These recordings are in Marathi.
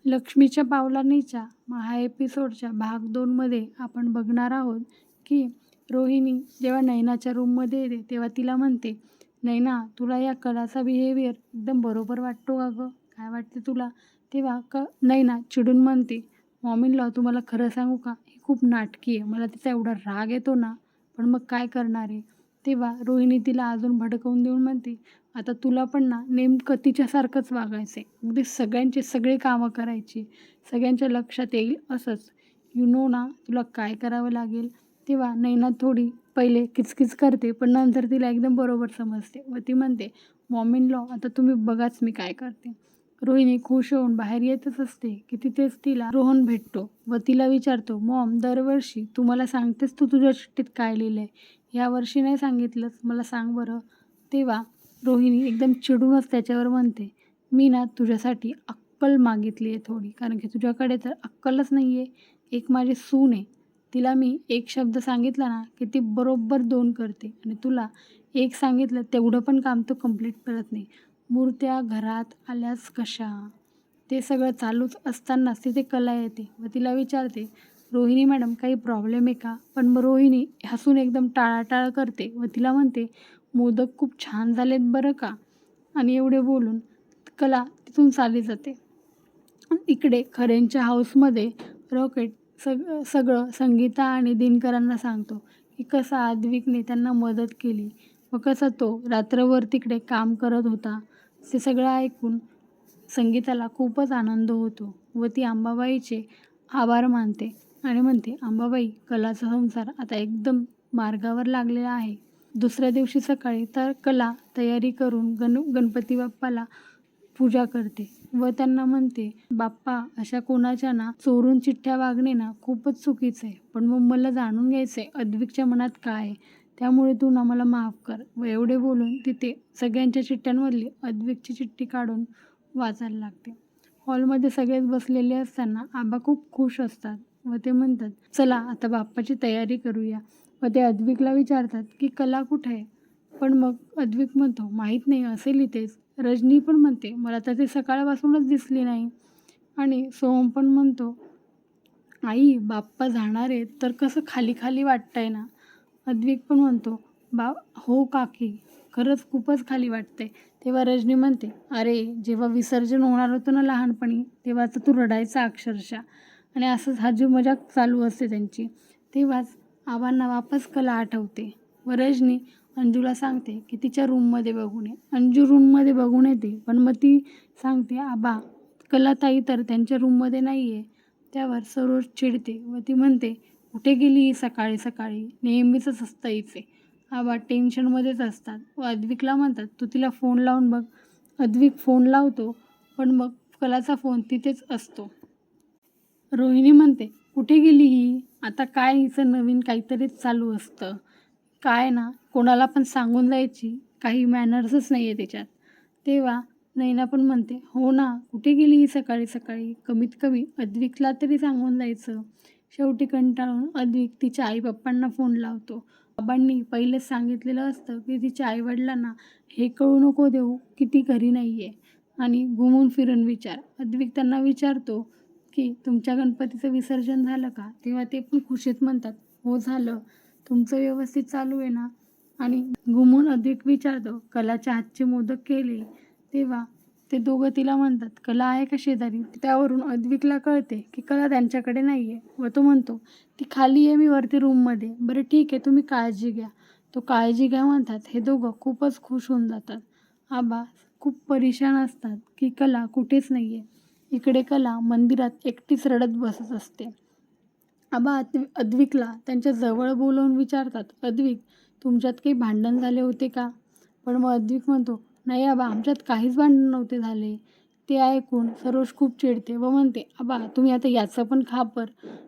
लक्ष्मीच्या पावलांनीच्या ह्या एपिसोडच्या भाग 2मध्ये आपण बघणार आहोत की रोहिणी जेव्हा नैनाच्या रूममध्ये येते तेव्हा तिला म्हणते, नैना तुला या कलाचा बिहेवियर एकदम बरोबर वाटतो का गं? काय वाटते तुला? तेव्हा नैना चिडून म्हणते, मॉम-इन-लॉ तुम्हाला खरं सांगू का, ही खूप नाटकी आहे. मला तिचा एवढा राग येतो ना, पण मग काय करणार आहे. तेव्हा रोहिणी तिला अजून भडकवून देऊन म्हणते, आता तुला पण ना नेमकं तिच्यासारखंच वागायचं आहे. अगदी सगळ्यांचे सगळे कामं करायची, सगळ्यांच्या लक्षात येईल असंच. यू नो ना तुला काय करावं लागेल. तेव्हा नैना थोडी पहिले किचकिच करते, पण नंतर तिला एकदम बरोबर समजते व ती म्हणते, मॉम-इन-लॉ आता तुम्ही बघाच मी काय करते. रोहिणी खुश होऊन बाहेर येतच असते की तिथेच तिला रोहन भेटतो व तिला विचारतो, मॉम दरवर्षी तू मला सांगतेस तू तुझ्या चिठ्ठीत काय लिहिलं आहे, यावर्षी नाही सांगितलंस, मला सांग बरं. तेव्हा रोहिणी एकदम चिडूनच त्याच्यावर म्हणते, मी ना तुझ्यासाठी अक्कल मागितली आहे थोडी, कारण की तुझ्याकडे तर अक्कलच नाही आहे. एक माझी सून आहे, तिला मी एक शब्द सांगितला ना की ती बरोबर 2 करते आणि तुला एक सांगितलं तेवढं पण काम तू कंप्लीट करत नाही. मूर्त्या घरात आल्याच कशा? ते सगळं चालूच असतानाच तिथे कला येते व तिला विचारते, रोहिणी मॅडम काही प्रॉब्लेम आहे का? पण मग रोहिणी हसून एकदम टाळाटाळ करते व तिला म्हणते, मोदक खूप छान झालेत बरं का. आणि एवढे बोलून कला तिथून चालली जाते. इकडे खरेंच्या हाऊसमध्ये रॉकेट सगळं संगीता आणि दिनकरांना सांगतो की कसा आद्विकने त्यांना मदत केली व कसा तो रात्रभर तिकडे काम करत होता. ते सगळं ऐकून संगीताला खूपच आनंद होतो व ती अंबाबाईचे आभार मानते आणि म्हणते, अंबाबाई कलाचा संसार आता एकदम मार्गावर लागलेला आहे. दुसऱ्या दिवशी सकाळी तर कला तयारी करून गणपती बाप्पाला पूजा करते व त्यांना म्हणते, बाप्पा अशा कोणाच्या ना चोरून चिठ्ठ्या वागणे ना खूपच चुकीचं आहे. पण मग मला जाणून घ्यायचं आहे अद्विकच्या मनात काय आहे, त्यामुळे तू ना मला माफ कर. व एवढे बोलून तिथे सगळ्यांच्या चिठ्ठ्यांमधली अद्विकची चिठ्ठी काढून वाचायला लागते. हॉलमध्ये सगळेच बसलेले असताना आबा खूप खुश असतात व ते म्हणतात, चला आता बाप्पाची तयारी करूया. व ते अद्विकला विचारतात की कला कुठे आहे. पण मग अद्विक म्हणतो, माहीत नाही, असेल इथेच. रजनी पण म्हणते, मला तर ती सकाळपासूनच दिसली नाही. आणि सोहम पण म्हणतो, आई बाप्पा जाणार आहेत तर कसं खाली खाली वाटतंय ना. अद्विक पण म्हणतो, हो काकी, खरंच खूपच खाली वाटतंय. तेव्हा रजनी म्हणते, अरे जेव्हा विसर्जन होणार होतं ना लहानपणी, तेव्हाच तू रडायचा अक्षरशः. आणि असंच हाजी मजाक चालू असते त्यांची. तेव्हाच आबांना वापस कला आठवते व रजनी अंजूला सांगते की तिच्या रूममध्ये बघून ये. अंजू रूममध्ये बघून येते, पण मग ती सांगते, आबा कलाताई तर त्यांच्या रूममध्ये नाही आहे. त्यावर सरोज चिडते व ती म्हणते, कुठे गेली ही सकाळी सकाळी, नेहमीच असतं हिचे. आबा टेन्शनमध्येच असतात व अद्विकला म्हणतात, तू तिला फोन लावून बघ. अद्विक फोन लावतो, पण मग कलाचा फोन तिथेच असतो. रोहिणी म्हणते, कुठे गेली ही? आता काय हिचं नवीन काहीतरीच चालू असतं. काय ना कोणाला पण सांगून जायची काही मॅनर्सच नाही आहे त्याच्यात. तेव्हा नैना पण म्हणते, हो ना कुठे गेली ही सकाळी सकाळी, कमीत कमी अद्विकला तरी सांगून जायचं. शेवटी कंटाळून अद्विक तिच्या आईबाप्पांना फोन लावतो. बाबांनी पहिलेच सांगितलेलं असतं की तिच्या आईवडिलांना हे कळू नको देऊ की ती घरी नाही आहे. आणि घुमून फिरून विचार. अद्विक त्यांना विचारतो की तुमच्या गणपतीचं विसर्जन झालं का? तेव्हा ते पण खुशीत म्हणतात, हो झालं. तुमचं व्यवस्थित चालू आहे ना. आणि घुमून अद्विक विचारतो, कलाच्या हातचे मोदक केले. तेव्हा ते दोघं तिला म्हणतात, कला आहे का शेजारी. त्यावरून अद्विकला कळते की कला त्यांच्याकडे नाही आहे व तो म्हणतो, ती खाली आहे, मी वरती रूममध्ये. बरं ठीक आहे, तुम्ही काळजी घ्या. तो काळजी घ्या म्हणतात. हे दोघं खूपच खुश होऊन जातात. आबा खूप परेशान असतात की कला कुठेच नाही आहे. इकडे कला मंदिरात एकटीच रडत बसत असते. आबा अद्विकला त्यांच्या जवळ बोलवून विचारतात, अद्विक तुमच्यात काही भांडण झाले होते का? पण मग अद्विक म्हणतो, नाही आबा आमच्यात काहीच भांडण नव्हते झाले. ते ऐकून सरोज खूप चिडते व म्हणते, आबा तुम्ही आता याचं पण खापर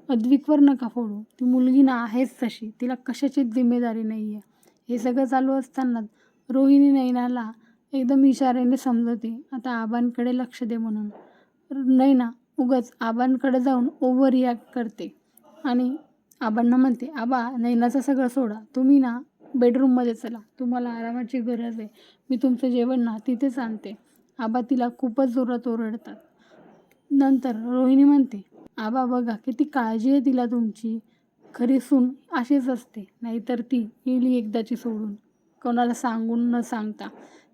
अद्विकवर नका फोडू. ती मुलगी ना आहेच तशी, तिला कशाचीच जिम्मेदारी नाही आहे. हे सगळं चालू असतानाच रोहिणी नैनाला एकदम इशाऱ्याने समजवते, आता आबांकडे लक्ष दे म्हणून. नैना उगाच आबांकडे जाऊन ओव्हर रिॲक्ट करते आणि आबांना म्हणते, आबा नैनाचं सगळं सोडा, तुम्ही ना बेडरूममध्ये चला, तुम्हाला आरामाची गरज आहे. मी तुमचं जेवण ना तिथेच आणते. आबा तिला खूपच जोरात ओरडतात. नंतर रोहिणी म्हणते, आबा बघा किती काळजी आहे तिला तुमची. खरी सून अशीच असते, नाहीतर ती गेली एकदाची सोडून, कोणाला सांगून न सांगता.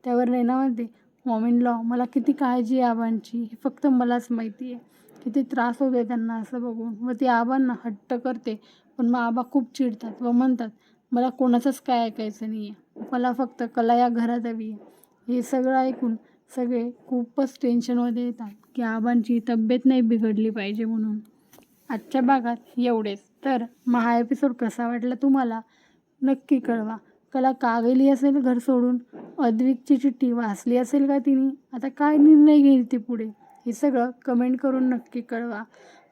त्यावर नैना म्हणते, मॉम लॉ मला किती काळजी आहे आबांची, हे फक्त मलाच माहिती आहे. किती त्रास होतो त्यांना असं बघून. मग ती आबांना हट्ट करते, पण मग आबा खूप चिडतात व म्हणतात, मला कोणाचंच काय ऐकायचं नाही आहे, मला फक्त कला या घरात हवी आहे. हे सगळं ऐकून सगळे खूपच टेन्शनमध्ये येतात की आबांची तब्येत नाही बिघडली पाहिजे म्हणून. आजच्या भागात एवढेच. तर हा एपिसोड कसा वाटला तुम्हाला नक्की कळवा. कला का गेली असेल घर सोडून? अद्विकची चिठ्ठी वाचली असेल का तिने? आता काय निर्णय घेईल ती पुढे? हे सगळं कमेंट करून नक्की कळवा.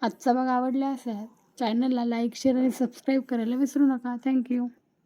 आजचा भाग आवडला असेल चॅनलला लाईक, शेअर आणि सबस्क्राईब करायला विसरू नका. थँक्यू.